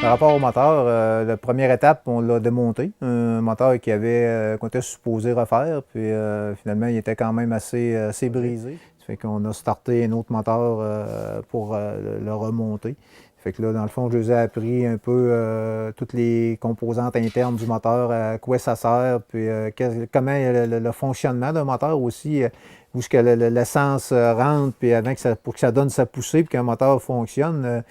Par rapport au moteur, la première étape, on l'a démonté. Un moteur qu'on était supposé refaire, puis finalement, il était quand même assez brisé. Ça fait qu'on a starté un autre moteur pour le remonter. Ça fait que là, dans le fond, je les ai appris un peu toutes les composantes internes du moteur, à quoi ça sert, puis comment le fonctionnement d'un moteur aussi, où ce que l'essence rentre, puis pour que ça donne sa poussée, puis qu'un moteur fonctionne.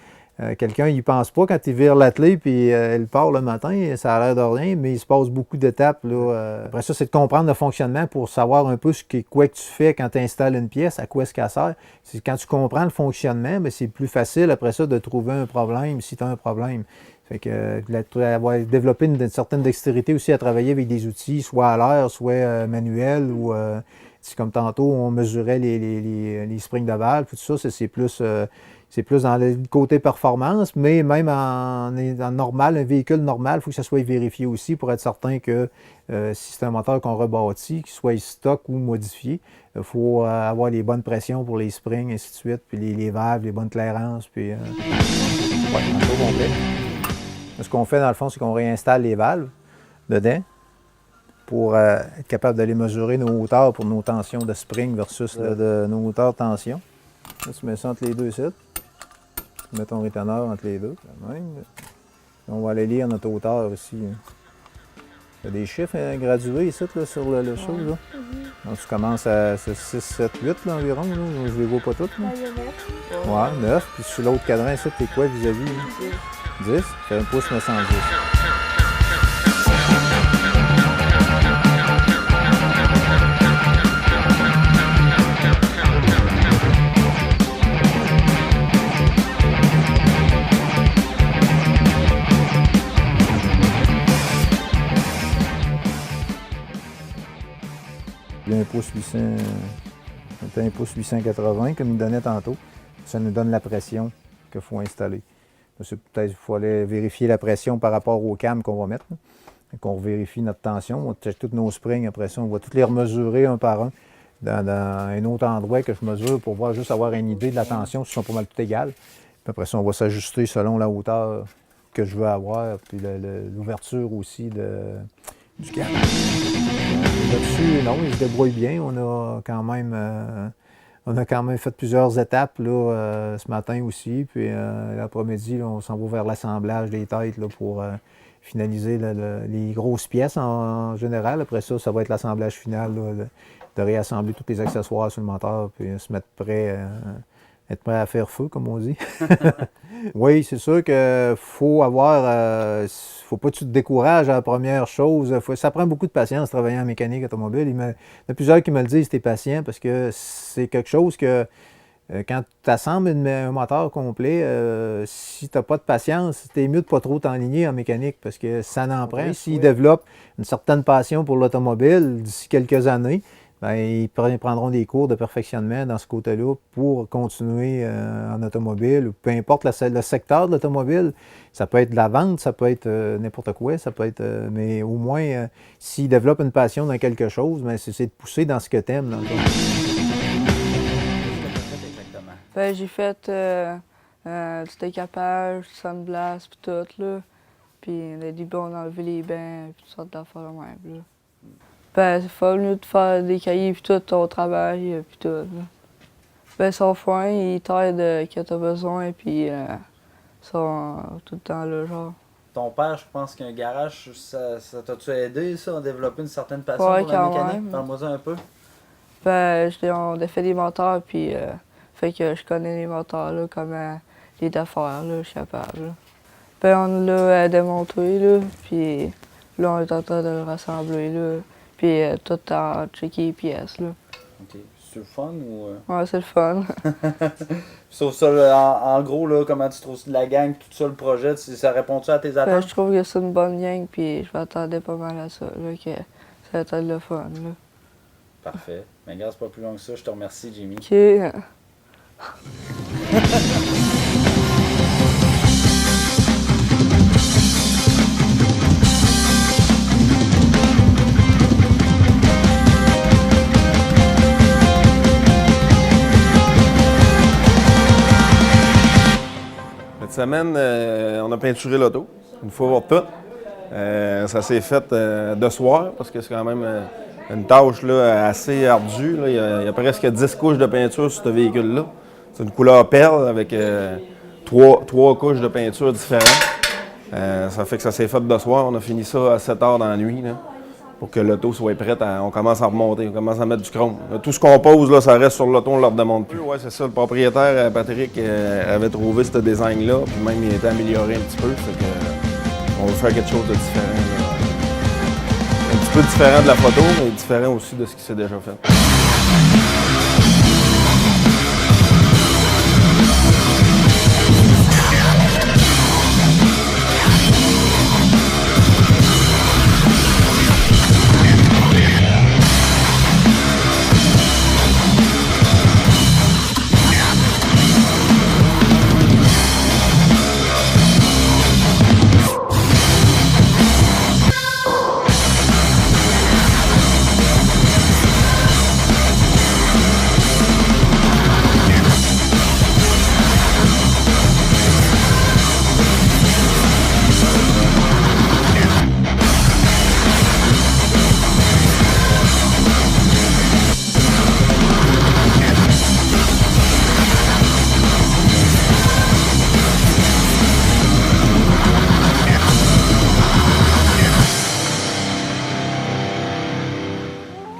Quelqu'un n'y pense pas quand il vire l'attelé puis il part le matin, ça a l'air de rien, mais il se passe beaucoup d'étapes. Après ça, c'est de comprendre le fonctionnement pour savoir un peu quoi que tu fais quand tu installes une pièce, à quoi est-ce qu'elle sert. Quand tu comprends le fonctionnement, mais c'est plus facile après ça de trouver un problème si tu as un problème. Fait que avoir développé une certaine dextérité aussi à travailler avec des outils, soit à l'air, soit manuel, ou comme tantôt, on mesurait les springs de valve, tout ça, c'est plus dans le côté performance, mais même en normal, un véhicule normal, il faut que ça soit vérifié aussi pour être certain que si c'est un moteur qu'on rebâtit, qu'il soit stock ou modifié, il faut avoir les bonnes pressions pour les springs, ainsi de suite, puis les valves, les bonnes clairances, puis un tour complet. Ce qu'on fait dans le fond, c'est qu'on réinstalle les valves dedans pour être capable d'aller mesurer nos hauteurs pour nos tensions de spring versus nos hauteurs de tension. Là, tu mets ça entre les deux sites. Tu mets ton réteneur entre les deux. On va aller lire notre hauteur aussi. Il y a des chiffres gradués ici là, sur le chose. Là. Donc, tu commences à 6, 7, 8 là, environ. Là. Je ne les vois pas toutes. Là. Ouais, 9. Puis sur l'autre cadran ici, t'es quoi vis-à-vis? 10. Fait 1 pouce 910. Un pouce 800, un pouce 880 comme il donnait tantôt. Ça nous donne la pression qu'il faut installer. Peut-être qu'il faut aller vérifier la pression par rapport aux cams qu'on va mettre. On vérifie notre tension, on check tous nos springs. Après ça, on va tous les remesurer un par un dans un autre endroit que je mesure pour voir juste avoir une idée de la tension, si ils sont pas mal tout égales. Puis après ça, on va s'ajuster selon la hauteur que je veux avoir, puis l'ouverture aussi du cam. Là-dessus, non, il se débrouille bien. On a quand même fait plusieurs étapes là, ce matin aussi. Puis l'après-midi, on s'en va vers l'assemblage des têtes là, pour finaliser les grosses pièces en général. Après ça, ça va être l'assemblage final là, de réassembler tous les accessoires sur le moteur puis se mettre être prêt à faire feu, comme on dit. Oui, c'est sûr qu'il faut faut pas que tu te décourages à la première chose. Ça prend beaucoup de patience, travailler en mécanique automobile. Il y en a plusieurs qui me le disent, t'es patient, parce que c'est quelque chose que quand tu assembles un moteur complet, si tu n'as pas de patience, c'est mieux de pas trop t'enligner en mécanique, parce que ça n'en prend. S'ils développent une certaine passion pour l'automobile d'ici quelques années, bien, ils prendront des cours de perfectionnement dans ce côté-là pour continuer en automobile, ou peu importe le secteur de l'automobile. Ça peut être de la vente, ça peut être n'importe quoi, ça peut être... mais au moins, s'ils développent une passion dans quelque chose, bien, c'est de pousser dans ce que tu aimes. Ben, j'ai fait du décapage, du sandblast, puis tout, là. Puis le début, on a enlevé les bains, puis toutes sortes d'affaires de même, là. Ben, c'est pas mieux de faire des cahiers puis tout ton travail puis tout. Là. Ben, son foin, il t'aide quand t'as besoin puis ils sont tout le temps là, genre. Ton père, je pense qu'un garage, ça t'a-tu aidé, ça, à développer une certaine passion pour la mécanique? Parle-moi ça un peu. Ben, on a fait des moteurs puis fait que je connais les moteurs, là, comment les défaire, là, je suis capable. Là. Ben, on l'a démonté, là, puis là, on est en train de le rassembler, là. Puis tout en checker les pièces, là. OK. C'est le fun ou... Ouais, c'est le fun. Sauf ça, là, en gros, là, comment tu trouves la gang, tout ça, le projet, ça répond-tu à tes attentes? Ben, je trouve que c'est une bonne gang, puis je m'attendais pas mal à ça, là, que ça va être le fun, là. Parfait. Mais regarde, c'est pas plus long que ça. Je te remercie, Jimmy. OK. semaine, on a peinturé l'auto, une fois pour toutes. Ça s'est fait de soir, parce que c'est quand même une tâche là, assez ardue. Là. Il y a presque 10 couches de peinture sur ce véhicule-là. C'est une couleur perle avec trois couches de peinture différentes. Ça fait que ça s'est fait de soir. On a fini ça à 7 heures dans la nuit, là, pour que l'auto soit prête. On commence à remonter, on commence à mettre du chrome. Tout ce qu'on pose, là, ça reste sur l'auto, on ne leur demande plus. Oui, c'est ça. Le propriétaire, Patrick, avait trouvé ce design-là, puis même il a été amélioré un petit peu. Fait que, on veut faire quelque chose de différent. Là. Un petit peu différent de la photo, mais différent aussi de ce qui s'est déjà fait.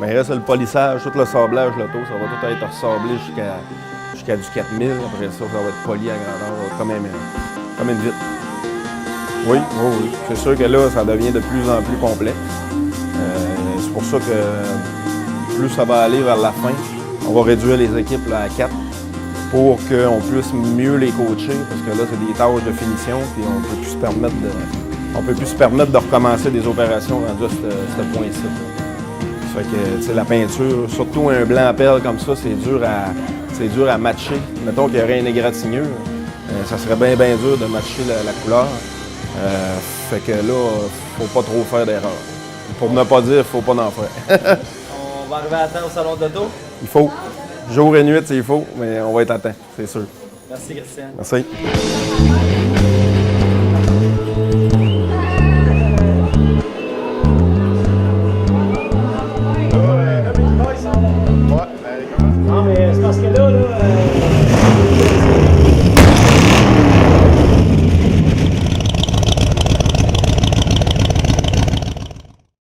Mais il reste le polissage, tout le sablage de l'auto, ça va tout être ressablé jusqu'à du 4000. Après ça, ça va être poli à grandeur, comme une vitre. Oui, oui, oui. C'est sûr que là, ça devient de plus en plus complexe. C'est pour ça que plus ça va aller vers la fin, on va réduire les équipes là, à 4 pour qu'on puisse mieux les coacher, parce que là, c'est des tâches de finition, puis on peut plus se permettre de recommencer des opérations rendues à ce point-ci. Fait que, la peinture, surtout un blanc à perle comme ça, c'est dur à matcher. Mettons qu'il y aurait une égratignure, ça serait bien dur de matcher la couleur. Fait que là, faut pas trop faire d'erreurs. Pour ne pas dire, faut pas en faire. On va arriver à temps au salon d'auto? Il faut. Jour et nuit, il faut, mais on va être à temps, c'est sûr. Merci, Christian. Merci.